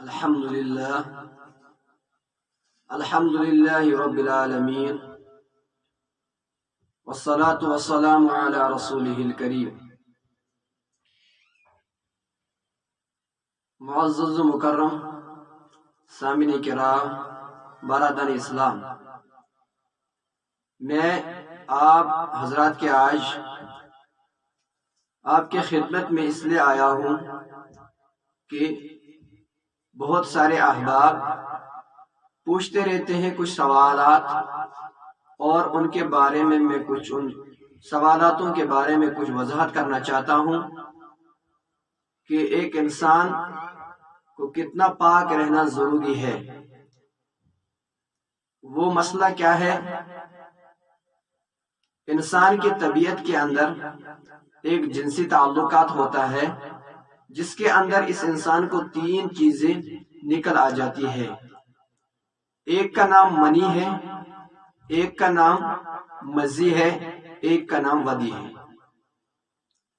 الحمدللہ رب العالمین والصلاة والسلام علی رسولہ الکریم۔ معزز و مکرم سامعین کرام، برادران اسلام، میں آپ حضرات کے آج آپ کے خدمت میں اس لیے آیا ہوں کہ بہت سارے احباب پوچھتے رہتے ہیں کچھ سوالات، اور ان کے بارے میں کچھ ان سوالاتوں کے بارے میں کچھ وضاحت کرنا چاہتا ہوں کہ ایک انسان کو کتنا پاک رہنا ضروری ہے۔ وہ مسئلہ کیا ہے؟ انسان کی طبیعت کے اندر ایک جنسی تعلقات ہوتا ہے جس کے اندر اس انسان کو تین چیزیں نکل آ جاتی ہے۔ ایک کا نام منی ہے، ایک کا نام مزی ہے، ایک کا نام ودی ہے۔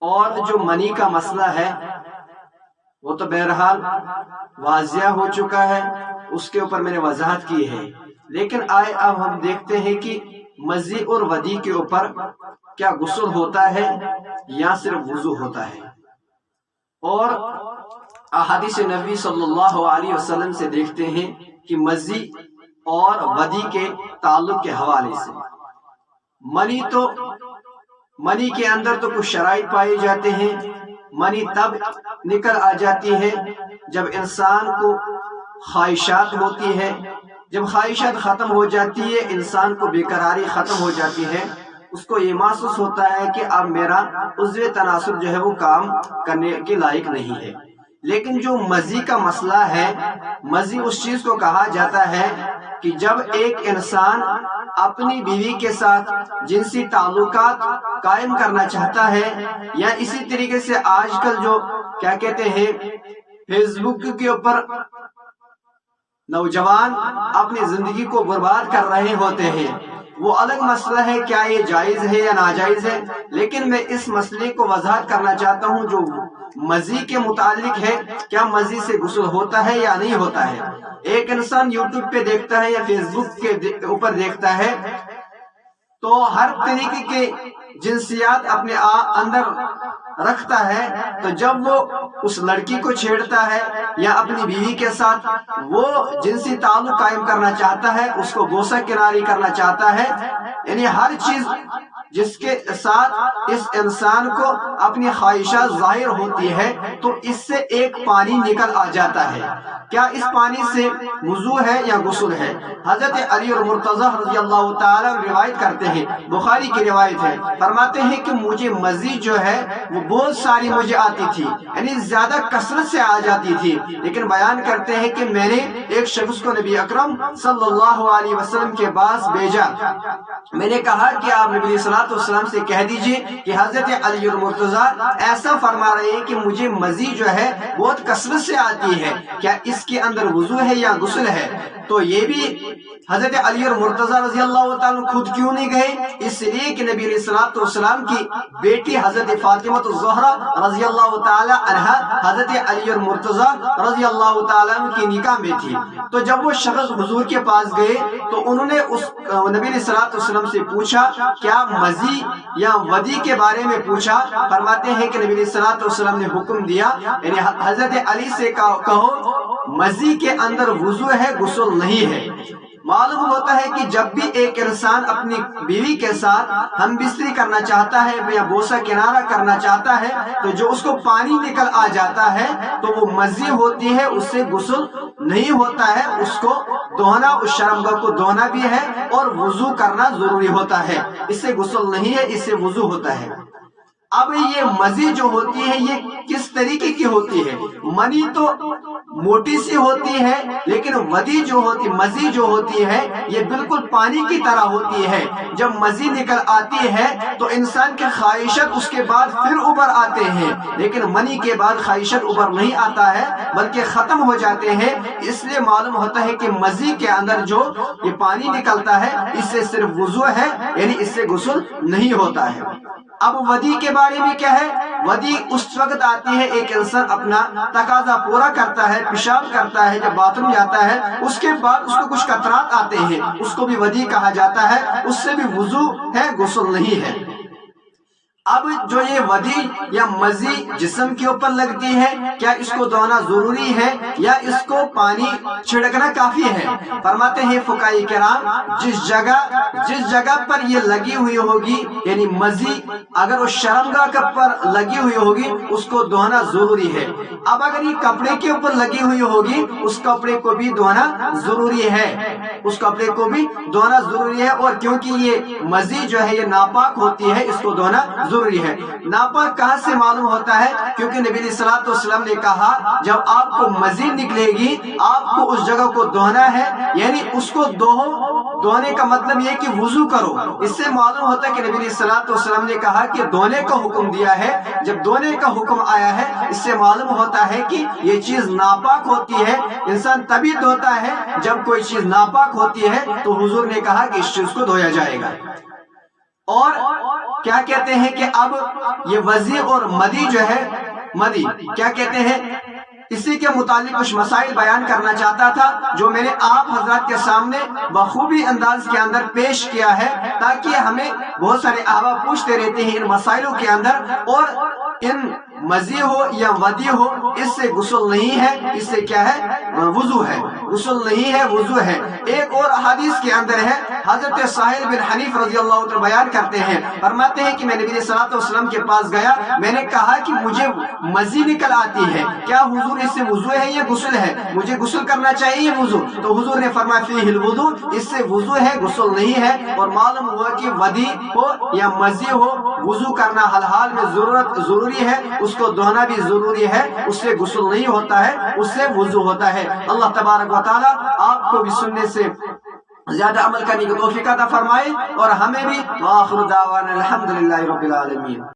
اور جو منی کا مسئلہ ہے وہ تو بہرحال واضح ہو چکا ہے، اس کے اوپر میں نے وضاحت کی ہے، لیکن آئے اب ہم دیکھتے ہیں کہ مزی اور ودی کے اوپر کیا غسل ہوتا ہے یا صرف وضو ہوتا ہے۔ اور احادیث نبی صلی اللہ علیہ وسلم سے دیکھتے ہیں کہ مزی اور ودی کے تعلق کے حوالے سے منی کے اندر تو کچھ شرائط پائے جاتے ہیں۔ منی تب نکل آ جاتی ہے جب انسان کو خواہشات ہوتی ہے، جب خواہشات ختم ہو جاتی ہے، انسان کو بیقراری ختم ہو جاتی ہے، اس کو یہ محسوس ہوتا ہے کہ اب میرا عضو تناسل جو ہے وہ کام کرنے کے لائق نہیں ہے۔ لیکن جو مزی کا مسئلہ ہے، مزی اس چیز کو کہا جاتا ہے کہ جب ایک انسان اپنی بیوی کے ساتھ جنسی تعلقات قائم کرنا چاہتا ہے، یا اسی طریقے سے آج کل جو کیا کہتے ہیں فیس بک کے اوپر نوجوان اپنی زندگی کو برباد کر رہے ہوتے ہیں، وہ الگ مسئلہ ہے کیا یہ جائز ہے یا ناجائز ہے، لیکن میں اس مسئلے کو وضاحت کرنا چاہتا ہوں جو مزی کے متعلق ہے۔ کیا مزی سے غسل ہوتا ہے یا نہیں ہوتا ہے؟ ایک انسان یوٹیوب پہ دیکھتا ہے یا فیس بک کے اوپر دیکھتا ہے تو ہر طریقے کے جنسیات اپنے اندر رکھتا ہے، تو جب وہ اس لڑکی کو چھیڑتا ہے یا اپنی بیوی کے ساتھ وہ جنسی تعلق قائم کرنا چاہتا ہے، اس کو بوسہ کناری کرنا چاہتا ہے، یعنی ہر چیز جس کے ساتھ اس انسان کو اپنی خواہشات ظاہر ہوتی ہے، تو اس سے ایک پانی نکل آ جاتا ہے۔ کیا اس پانی سے وضو ہے یا غسل ہے؟ حضرت علی اور مرتضی رضی اللہ تعالیٰ روایت کرتے ہیں، بخاری کی روایت ہے، فرماتے ہیں کہ مجھے مزی جو ہے وہ بہت ساری مجھے آتی تھی، یعنی زیادہ کثرت سے آ جاتی تھی، لیکن بیان کرتے ہیں کہ میں نے ایک شخص کو نبی اکرم صلی اللہ علیہ وسلم کے پاس بھیجا، میں نے کہا کہ آپ نبی صلی اللہ علیہ وسلم سے کہہ دیجئے کہ حضرت علی اور مرتضی ایسا فرما رہے ہیں کہ مجھے مزی جو ہے بہت کثرت سے آتی ہے، کیا اس کے اندر وضو ہے یا غسل ہے؟ تو یہ بھی حضرت علی اور مرتضی رضی اللہ تعالیٰ خود کیوں نہیں گئے؟ اس لیے کہ نبی علیہ السلام کی بیٹی حضرت فاطمہ الزہرا رضی اللہ تعالیٰ عنہا حضرت علی اور مرتضی رضی اللہ تعالیٰ کی نکاح میں تھی۔ تو جب وہ شخص حضور کے پاس گئے تو انہوں نے اس نبی علیہ السلام سے پوچھا کیا مزی یا ودی کے بارے میں پوچھا، فرماتے ہیں کہ نبی علیہ السلام نے حکم دیا، یعنی حضرت علی سے کہو مزی کے اندر وضو ہے، غسل نہیں ہے۔ معلوم ہوتا ہے کہ جب بھی ایک انسان اپنی بیوی کے ساتھ ہم بستری کرنا چاہتا ہے یا بوسہ کنارہ کرنا چاہتا ہے، تو جو اس کو پانی نکل آ جاتا ہے تو وہ مزی ہوتی ہے، اس سے غسل نہیں ہوتا ہے، اس کو دھونا، اس شرمگاہ کو دھونا بھی ہے اور وضو کرنا ضروری ہوتا ہے، اس سے غسل نہیں ہے، اس سے وضو ہوتا ہے۔ اب یہ مزی جو ہوتی ہے یہ کس طریقے کی ہوتی ہے؟ منی تو موٹی سی ہوتی ہے، لیکن ودی جو ہوتی مزی جو ہوتی ہے یہ بالکل پانی کی طرح ہوتی ہے۔ جب مزی نکل آتی ہے تو انسان کے خواہشات اس کے بعد پھر اوپر آتے ہیں، لیکن منی کے بعد خواہشات اوپر نہیں آتا ہے بلکہ ختم ہو جاتے ہیں۔ اس لیے معلوم ہوتا ہے کہ مزی کے اندر جو یہ پانی نکلتا ہے اس سے صرف وضو ہے، یعنی اس سے غسل نہیں ہوتا ہے۔ اب ودی کے بارے میں کیا ہے؟ ودی اس وقت آتی ہے ایک انسان اپنا تقاضا پورا کرتا ہے ہے، پیشاب کرتا ہے، جب باتھ روم جاتا ہے، اس کے بعد اس کو کچھ قطرات آتے ہیں، اس کو بھی ودی کہا جاتا ہے، اس سے بھی وضو ہے، غسل نہیں ہے۔ اب جو یہ ودی یا مزی جسم کے اوپر لگتی ہے، کیا اس کو دھونا ضروری ہے یا اس کو پانی چھڑکنا کافی ہے؟ فرماتے ہیں فقہاء کرام جس جگہ پر یہ لگی ہوئی ہوگی، یعنی مزی اگر اس شرمگاہ پر لگی ہوئی ہوگی اس کو دھونا ضروری ہے۔ اب اگر یہ کپڑے کے اوپر لگی ہوئی ہوگی اس کپڑے کو بھی دھونا ضروری ہے، اس کپڑے کو بھی دھونا ضروری ہے، اور کیونکہ یہ مزی جو ہے یہ ناپاک ہوتی ہے، اس کو دھونا ضروری ہے۔ ناپاک کہاں سے معلوم ہوتا ہے؟ کیونکہ نبی علیہ الصلوۃ والسلام نے کہا جب آپ کو مزی نکلے گی آپ کو اس جگہ کو دھونا ہے، یعنی اس کو دھونے کا مطلب یہ کہ وضو کرو۔ اس سے معلوم ہوتا ہے کہ نبی علیہ الصلوۃ والسلام نے کہا کہ دھونے کا حکم دیا ہے۔ جب دھونے کا حکم آیا ہے اس سے معلوم ہوتا ہے کہ یہ چیز ناپاک ہوتی ہے۔ انسان تبھی دھوتا ہے جب کوئی چیز ناپاک ہوتی ہے، تو حضور نے کہا کہ اس چیز کو دھویا جائے گا۔ اور کیا کہتے ہیں کہ اب یہ وضی اور مدی جو ہے، مدی کیا کہتے ہیں، اسی کے متعلق کچھ مسائل بیان کرنا چاہتا تھا جو میں نے آپ حضرات کے سامنے بخوبی انداز کے اندر پیش کیا ہے، تاکہ ہمیں بہت سارے احباب پوچھتے رہتے ہیں ان مسائلوں کے اندر، اور ان مزی ہو یا ودی ہو اس سے غسل نہیں ہے، اس سے کیا ہے، وضو ہے، غسل نہیں ہے، وضو ہے۔ ایک اور حدیث کے اندر ہے، حضرت سہیل بن حنیف رضی اللہ عنہ بیان کرتے ہیں، فرماتے ہیں کہ میں نبی صلی اللہ علیہ وسلم کے پاس گیا، میں نے کہا کہ مجھے مزی نکل آتی ہے، کیا حضور اس سے وضو ہے یا غسل ہے؟ مجھے غسل کرنا چاہیے وضو؟ تو حضور نے فرمایا فیہ الوضو، اس سے وضو ہے، غسل نہیں ہے۔ اور معلوم ہوا کہ ودی ہو یا مزی ہو وضو کرنا ہر حال میں ضروری ہے، اس کو دھونا بھی ضروری ہے، اس سے غسل نہیں ہوتا ہے، اس سے وضو ہوتا ہے۔ اللہ تبارک و تعالی آپ کو بھی سننے سے زیادہ عمل کرنے کی توفیق عطا فرمائے، اور ہمیں بھی۔ وآخر دعوانا الحمدللہ رب العالمین۔